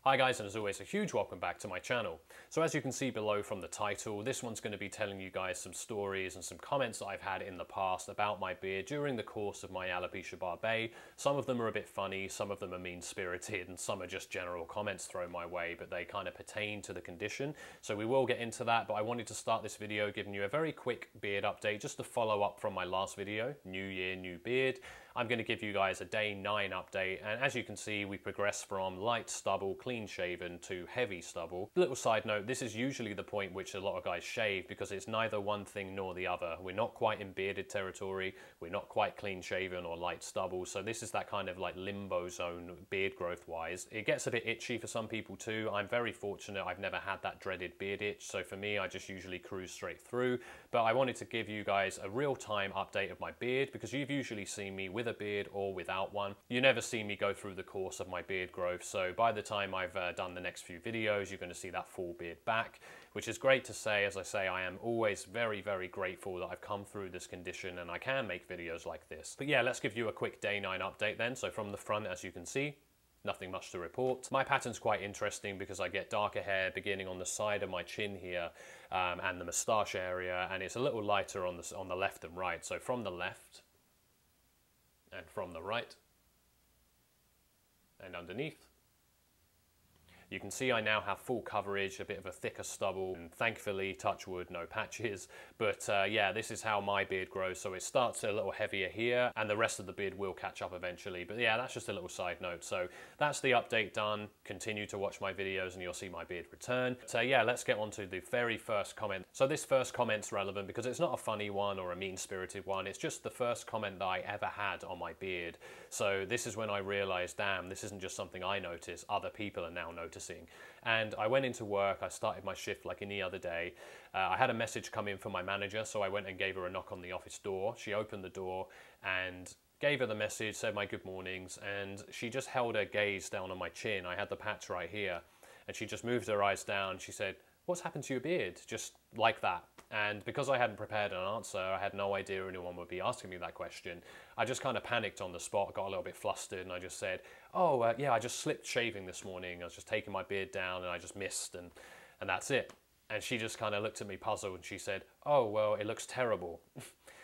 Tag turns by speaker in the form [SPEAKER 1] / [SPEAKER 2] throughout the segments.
[SPEAKER 1] Hi guys, and as always, a huge welcome back to my channel. So as you can see below from the title, this one's going to be telling you guys some stories and some comments that I've had in the past about my beard during the course of my Alopecia Barbae. Some of them are a bit funny, some of them are mean-spirited, and some are just general comments thrown my way, but they kind of pertain to the condition. So we will get into that, but I wanted to start this video giving you a very quick beard update, just to follow up from my last video, New Year, New Beard. I'm going to give you guys a day 9 update, and as you can see, we progress from light stubble, clean shaven, to heavy stubble. Little side note, this is usually the point which a lot of guys shave because it's neither one thing nor the other. We're not quite in bearded territory, we're not quite clean shaven or light stubble, so this is that kind of like limbo zone beard growth wise. It gets a bit itchy for some people too. I'm very fortunate I've never had that dreaded beard itch, so for me I just usually cruise straight through. But I wanted to give you guys a real-time update of my beard because you've usually seen me with a beard or without one. You never see me go through the course of my beard growth, so by the time I've done the next few videos, you're going to see that full beard back, which is great to say. As I say, I am always very, very grateful that I've come through this condition and I can make videos like this. But yeah, let's give you a quick day 9 update then. So from the front, as you can see, nothing much to report. My pattern's quite interesting because I get darker hair beginning on the side of my chin here and the moustache area, and it's a little lighter on the left and right. So from the left and from the right and underneath, you can see I now have full coverage, a bit of a thicker stubble, and thankfully, touch wood, no patches. But yeah, this is how my beard grows. So it starts a little heavier here, and the rest of the beard will catch up eventually. But yeah, that's just a little side note. So that's the update done. Continue to watch my videos and you'll see my beard return. So yeah, let's get on to the very first comment. So this first comment's relevant because it's not a funny one or a mean-spirited one. It's just the first comment that I ever had on my beard. So this is when I realized, damn, this isn't just something I notice, other people are now noticing. And I went into work, I started my shift like any other day. I had a message come in from my manager, so I went and gave her a knock on the office door. She opened the door and gave her the message, said my good mornings, and she just held her gaze down on my chin. I had the patch right here, and she just moved her eyes down. She said, "What's happened to your beard?" Just like that. And because I hadn't prepared an answer, I had no idea anyone would be asking me that question. I just kind of panicked on the spot, got a little bit flustered, and I just said, "Oh, yeah, I just slipped shaving this morning. I was just taking my beard down and I just missed, and that's it." And she just kind of looked at me puzzled and she said, "Oh, well, it looks terrible."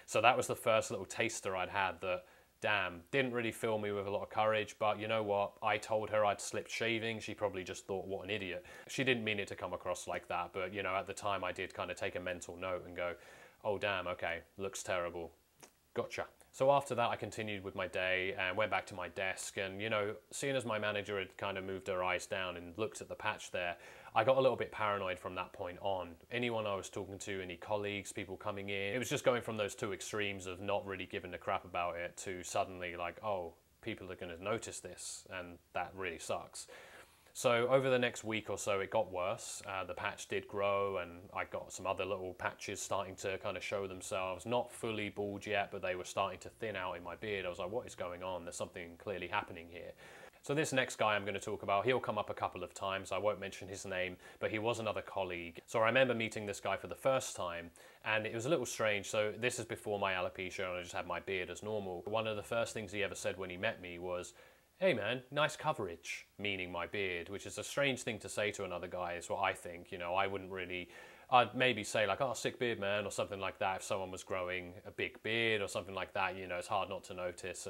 [SPEAKER 1] So that was the first little taster I'd had that, damn, didn't really fill me with a lot of courage, but you know what? I told her I'd slipped shaving. She probably just thought, what an idiot. She didn't mean it to come across like that, but you know, at the time I did kind of take a mental note and go, oh damn, okay, looks terrible. Gotcha. So after that, I continued with my day and went back to my desk, and you know, seeing as my manager had kind of moved her eyes down and looked at the patch there, I got a little bit paranoid from that point on. Anyone I was talking to, any colleagues, people coming in, it was just going from those two extremes of not really giving a crap about it to suddenly like, oh, people are going to notice this, and that really sucks. So over the next week or so, it got worse. The patch did grow, and I got some other little patches starting to kind of show themselves. Not fully bald yet, but they were starting to thin out in my beard. I was like, what is going on? There's something clearly happening here. So this next guy I'm going to talk about, he'll come up a couple of times. I won't mention his name, but he was another colleague. So I remember meeting this guy for the first time, and it was a little strange. So this is before my alopecia, and I just had my beard as normal. One of the first things he ever said when he met me was, "Hey man, nice coverage," meaning my beard, which is a strange thing to say to another guy, is what I think. You know, I wouldn't really, I'd maybe say like, "Oh, sick beard, man," or something like that if someone was growing a big beard or something like that. You know, it's hard not to notice.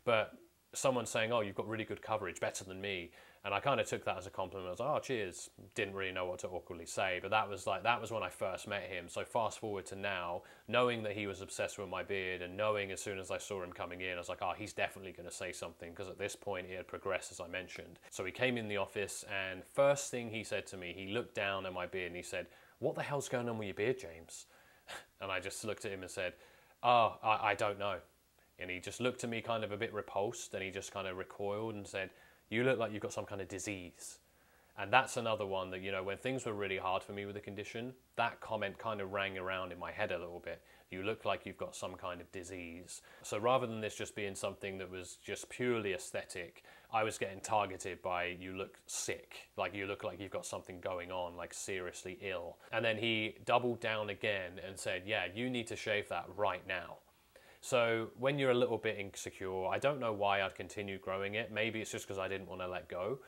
[SPEAKER 1] But someone saying, "Oh, you've got really good coverage, better than me," and I kind of took that as a compliment. I was like, "Oh, cheers." Didn't really know what to awkwardly say, but that was when I first met him. So fast forward to now, knowing that he was obsessed with my beard, and knowing as soon as I saw him coming in, I was like, oh, he's definitely going to say something, because at this point it had progressed, as I mentioned. So he came in the office, and first thing he said to me, he looked down at my beard and he said, "What the hell's going on with your beard, James?" And I just looked at him and said, "Oh, I don't know." And he just looked at me kind of a bit repulsed, and he just kind of recoiled and said, "You look like you've got some kind of disease." And that's another one that, you know, when things were really hard for me with the condition, that comment kind of rang around in my head a little bit. You look like you've got some kind of disease. So rather than this just being something that was just purely aesthetic, I was getting targeted by, you look sick, like you look like you've got something going on, like seriously ill. And then he doubled down again and said, "Yeah, you need to shave that right now." So when you're a little bit insecure, I don't know why I'd continue growing it. Maybe it's just because I didn't want to let go.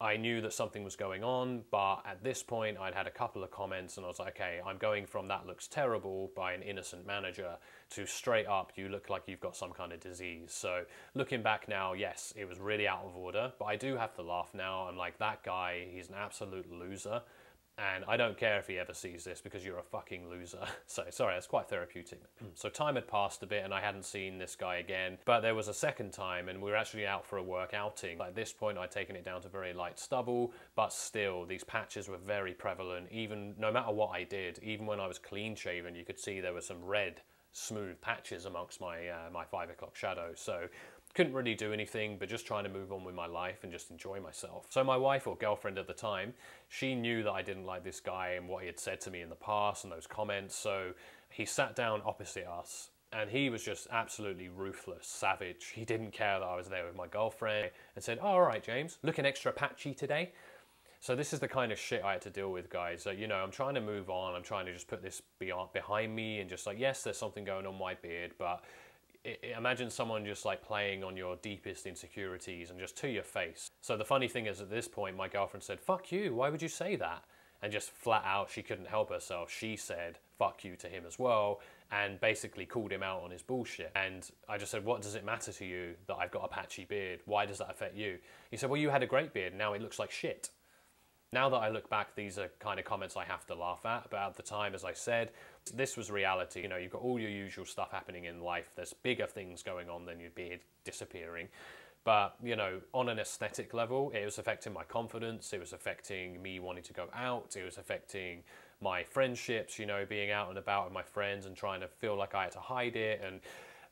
[SPEAKER 1] I knew that something was going on, but at this point I'd had a couple of comments and I was like, okay, I'm going from that looks terrible by an innocent manager to straight up, you look like you've got some kind of disease. So looking back now, yes, it was really out of order, but I do have to laugh now. I'm like, that guy, he's an absolute loser. And I don't care if he ever sees this because you're a fucking loser. So, sorry, that's quite therapeutic. So time had passed a bit and I hadn't seen this guy again. But there was a second time and we were actually out for a work outing. At this point, I'd taken it down to very light stubble, but still, these patches were very prevalent. Even no matter what I did, even when I was clean shaven, you could see there were some red, smooth patches amongst my, my 5 o'clock shadow. So couldn't really do anything, but just trying to move on with my life and just enjoy myself. So my wife or girlfriend at the time, she knew that I didn't like this guy and what he had said to me in the past and those comments. So he sat down opposite us and he was just absolutely ruthless, savage. He didn't care that I was there with my girlfriend and said, oh, all right, James, looking extra patchy today. So this is the kind of shit I had to deal with, guys. You know, I'm trying to move on. I'm trying to just put this behind me and just like, yes, there's something going on my beard, but imagine someone just like playing on your deepest insecurities and just to your face. So the funny thing is at this point, my girlfriend said, fuck you, why would you say that? And just flat out, she couldn't help herself. She said, fuck you to him as well, and basically called him out on his bullshit. And I just said, what does it matter to you that I've got a patchy beard? Why does that affect you? He said, well, you had a great beard, now it looks like shit. Now that I look back, these are kind of comments I have to laugh at, but at the time, as I said, this was reality. You know, you've got all your usual stuff happening in life. There's bigger things going on than your beard disappearing. But, you know, on an aesthetic level, it was affecting my confidence. It was affecting me wanting to go out. It was affecting my friendships, you know, being out and about with my friends and trying to feel like I had to hide it. And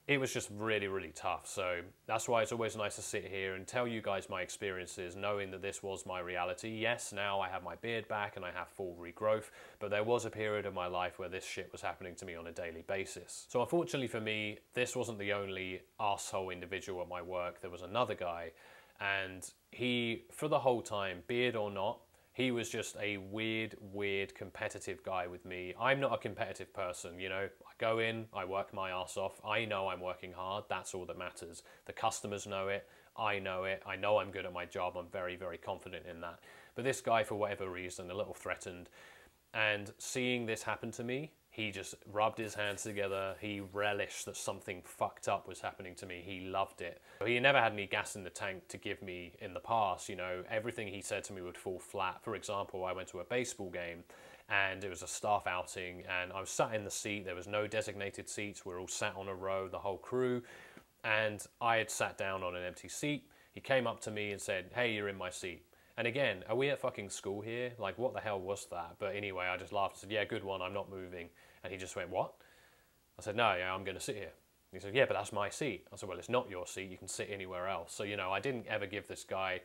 [SPEAKER 1] it was just really, really tough. So that's why it's always nice to sit here and tell you guys my experiences, knowing that this was my reality. Yes, now I have my beard back and I have full regrowth, but there was a period of my life where this shit was happening to me on a daily basis. So unfortunately for me, this wasn't the only arsehole individual at my work. There was another guy, and he, for the whole time, beard or not, he was just a weird competitive guy with me. I'm not a competitive person, you know. I go in, I work my ass off. I know I'm working hard. That's all that matters. The customers know it. I know it. I know I'm good at my job. I'm very, very confident in that. But this guy, for whatever reason, a little threatened. And seeing this happen to me, he just rubbed his hands together. He relished that something fucked up was happening to me. He loved it. He never had any gas in the tank to give me in the past. You know, everything he said to me would fall flat. For example, I went to a baseball game and it was a staff outing and I was sat in the seat. There was no designated seats. We were all sat on a row, the whole crew. And I had sat down on an empty seat. He came up to me and said, hey, you're in my seat. And again, are we at fucking school here? Like, what the hell was that? But anyway, I just laughed and said, yeah, good one, I'm not moving. And he just went, what? I said, no, yeah, I'm going to sit here. He said, yeah, but that's my seat. I said, well, it's not your seat. You can sit anywhere else. So, you know, I didn't ever give this guy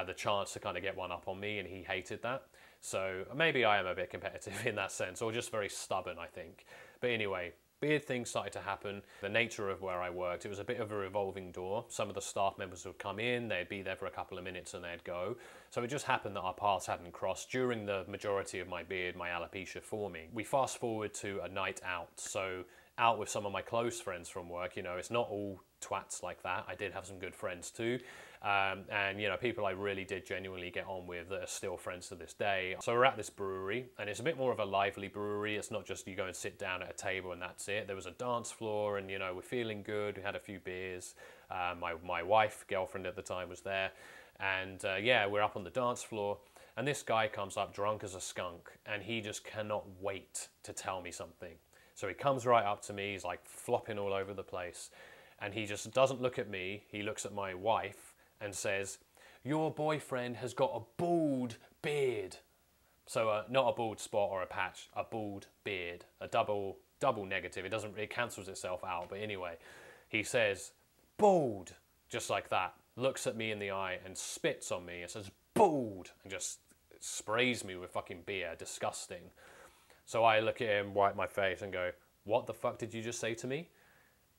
[SPEAKER 1] the chance to kind of get one up on me, and he hated that. So maybe I am a bit competitive in that sense, or just very stubborn, I think. But anyway, weird things started to happen. The nature of where I worked, it was a bit of a revolving door. Some of the staff members would come in, they'd be there for a couple of minutes and they'd go. So it just happened that our paths hadn't crossed during the majority of my beard, my alopecia forming. We fast forward to a night out. So out with some of my close friends from work, you know, it's not all twats like that. I did have some good friends too. And, you know, people I really did genuinely get on with that are still friends to this day. So we're at this brewery, and it's a bit more of a lively brewery. It's not just you go and sit down at a table and that's it. There was a dance floor, and, you know, we're feeling good. We had a few beers. My wife, girlfriend at the time, was there. And, yeah, we're up on the dance floor. And this guy comes up drunk as a skunk, and he just cannot wait to tell me something. So he comes right up to me. He's, like, flopping all over the place. And he just doesn't look at me. He looks at my wife and says, your boyfriend has got a bald beard. So not a bald spot or a patch, a bald beard, a double negative. It cancels itself out. But anyway, he says, bald, just like that, looks at me in the eye and spits on me and says, bald, and just sprays me with fucking beer, disgusting. So I look at him, wipe my face and go, what the fuck did you just say to me?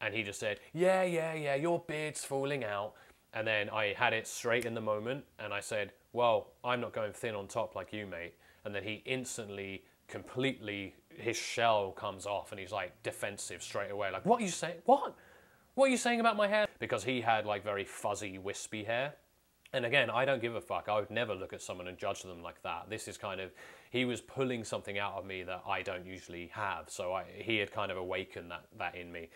[SPEAKER 1] And he just said, yeah, your beard's falling out. And then I had it straight in the moment, and I said, well, I'm not going thin on top like you, mate. And then he instantly, completely, his shell comes off, and he's like defensive straight away. Like, what are you saying? What? What are you saying about my hair? Because he had like very fuzzy, wispy hair. And again, I don't give a fuck. I would never look at someone and judge them like that. This is kind of, he was pulling something out of me that I don't usually have. So he had kind of awakened that in me.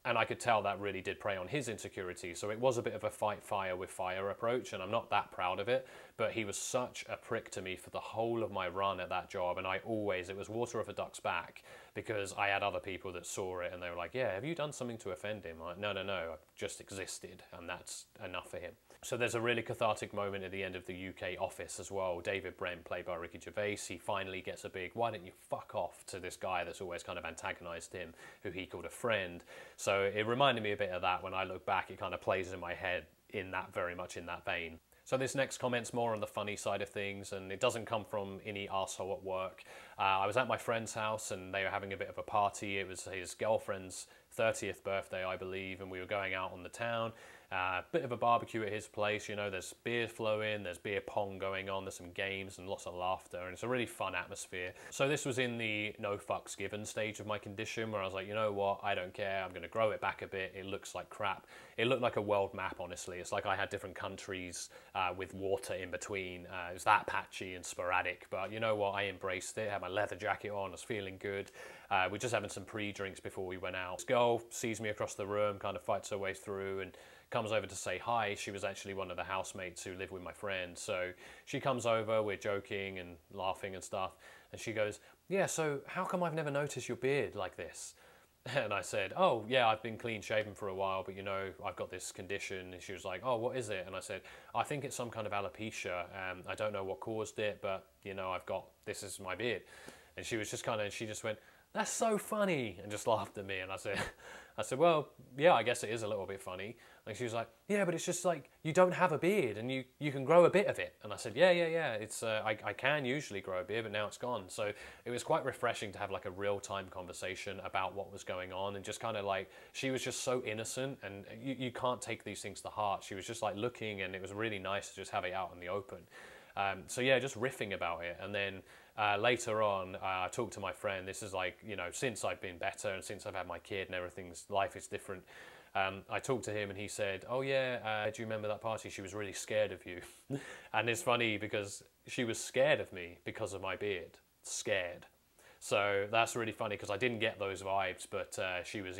[SPEAKER 1] And I could tell that really did prey on his insecurity. So it was a bit of a fight fire with fire approach, and I'm not that proud of it, but he was such a prick to me for the whole of my run at that job. And it was water off a duck's back, because I had other people that saw it and they were like, yeah, have you done something to offend him? I'm like, no, I've just existed, and that's enough for him. So there's a really cathartic moment at the end of the UK Office as well. David Brent, played by Ricky Gervais, he finally gets a big, why don't you fuck off, to this guy that's always kind of antagonised him, who he called a friend. So it reminded me a bit of that. When I look back, it kind of plays in my head in that, very much in that vein. So this next comment's more on the funny side of things, and it doesn't come from any arsehole at work. I was at my friend's house and they were having a bit of a party. It was his girlfriend's 30th birthday, I believe, and we were going out on the town. Bit of a barbecue at his place, you know, there's beer flowing, there's beer pong going on, there's some games and lots of laughter, and it's a really fun atmosphere. So this was in the no fucks given stage of my condition, where I was like, you know what, I don't care, I'm going to grow it back a bit. It looks like crap. It looked like a world map, honestly. It's like I had different countries with water in between. It was that patchy and sporadic, but you know what, I embraced it. I had my leather jacket on, I was feeling good. We're just having some pre-drinks before we went out. This girl sees me across the room, kind of fights her way through and comes over to say hi. She was actually one of the housemates who lived with my friend. So she comes over, we're joking and laughing and stuff. And she goes, yeah, so how come I've never noticed your beard like this? And I said, oh yeah, I've been clean shaven for a while, but you know, I've got this condition. And she was like, oh, what is it? And I said, I think it's some kind of alopecia. I don't know what caused it, but you know, this is my beard. And she was just she just went, that's so funny, and just laughed at me. And I said, well, yeah, I guess it is a little bit funny. And she was like, yeah, but it's just like, you don't have a beard and you can grow a bit of it. And I said, yeah, it's I can usually grow a beard, but now it's gone. So it was quite refreshing to have like a real-time conversation about what was going on, and just kind of like, she was just so innocent, and you can't take these things to heart. She was just like looking, and it was really nice to just have it out in the open. So yeah, just riffing about it. And then later on, I talked to my friend. This is like, you know, since I've been better and since I've had my kid and life is different. I talked to him and he said, oh yeah, do you remember that party? She was really scared of you. And it's funny because she was scared of me because of my beard. Scared. So that's really funny because I didn't get those vibes, but she was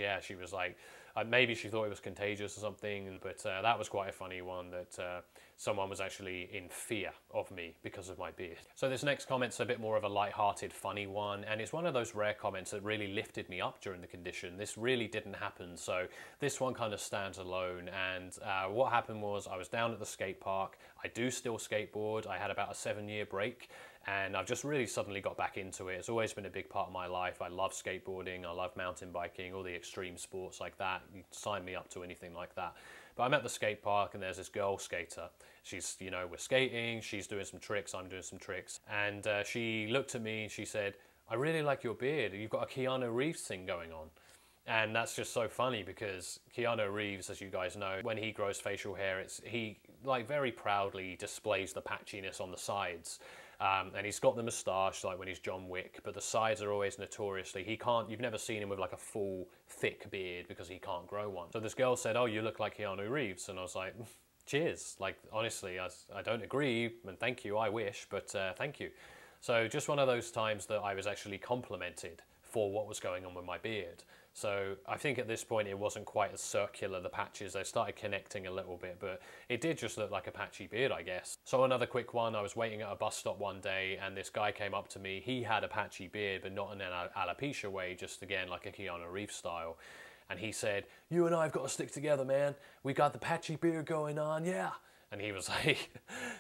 [SPEAKER 1] like, maybe she thought it was contagious or something, but that was quite a funny one, that someone was actually in fear of me because of my beard. So this next comment's a bit more of a light-hearted, funny one, and it's one of those rare comments that really lifted me up during the condition. This really didn't happen, so this one kind of stands alone. And what happened was, I was down at the skate park. I do still skateboard. I had about a 7-year break, and I've just really suddenly got back into it. It's always been a big part of my life. I love skateboarding, I love mountain biking, all the extreme sports like that. You sign me up to anything like that. But I'm at the skate park and there's this girl skater. She's, you know, we're skating, she's doing some tricks, I'm doing some tricks. And she looked at me and she said, I really like your beard. You've got a Keanu Reeves thing going on. And that's just so funny because Keanu Reeves, as you guys know, when he grows facial hair, he like very proudly displays the patchiness on the sides. And he's got the moustache like when he's John Wick, but the sides are always notoriously, you've never seen him with like a full thick beard because he can't grow one. So this girl said, oh, you look like Keanu Reeves. And I was like, cheers. Like, honestly, I don't agree, and thank you, I wish, but thank you. So just one of those times that I was actually complimented for what was going on with my beard. So I think at this point it wasn't quite as circular, the patches. They started connecting a little bit, but it did just look like a patchy beard, I guess. So another quick one, I was waiting at a bus stop one day and this guy came up to me. He had a patchy beard, but not in an alopecia way, just again like a Keanu Reeves style. And he said, you and I have got to stick together, man. We got the patchy beard going on, yeah. And he was like,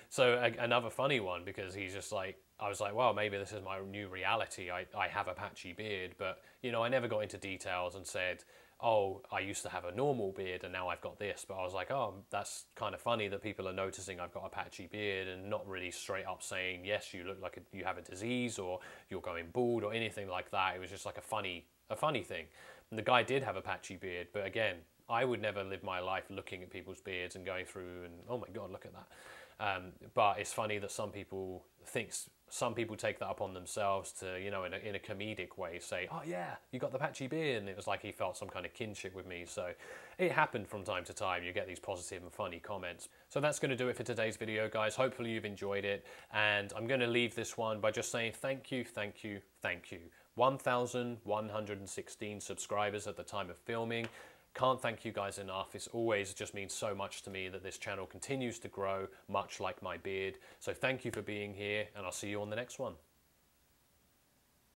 [SPEAKER 1] so another funny one, because he's just like, I was like, well, maybe this is my new reality. I have a patchy beard, but you know, I never got into details and said, oh, I used to have a normal beard and now I've got this. But I was like, oh, that's kind of funny that people are noticing I've got a patchy beard, and not really straight up saying, yes, you look like you have a disease or you're going bald or anything like that. It was just like a funny thing. And the guy did have a patchy beard, but again, I would never live my life looking at people's beards and going through and, oh my God, look at that. But it's funny that some people take that upon themselves to, you know, in a comedic way say, oh yeah, you got the patchy beard, and it was like he felt some kind of kinship with me. So it happened from time to time. You get these positive and funny comments. So that's going to do it for today's video, guys. Hopefully you've enjoyed it, and I'm going to leave this one by just saying thank you, thank you, thank you. 1,116 subscribers at the time of filming. Can't thank you guys enough. It's always just means so much to me that this channel continues to grow, much like my beard. So thank you for being here, and I'll see you on the next one.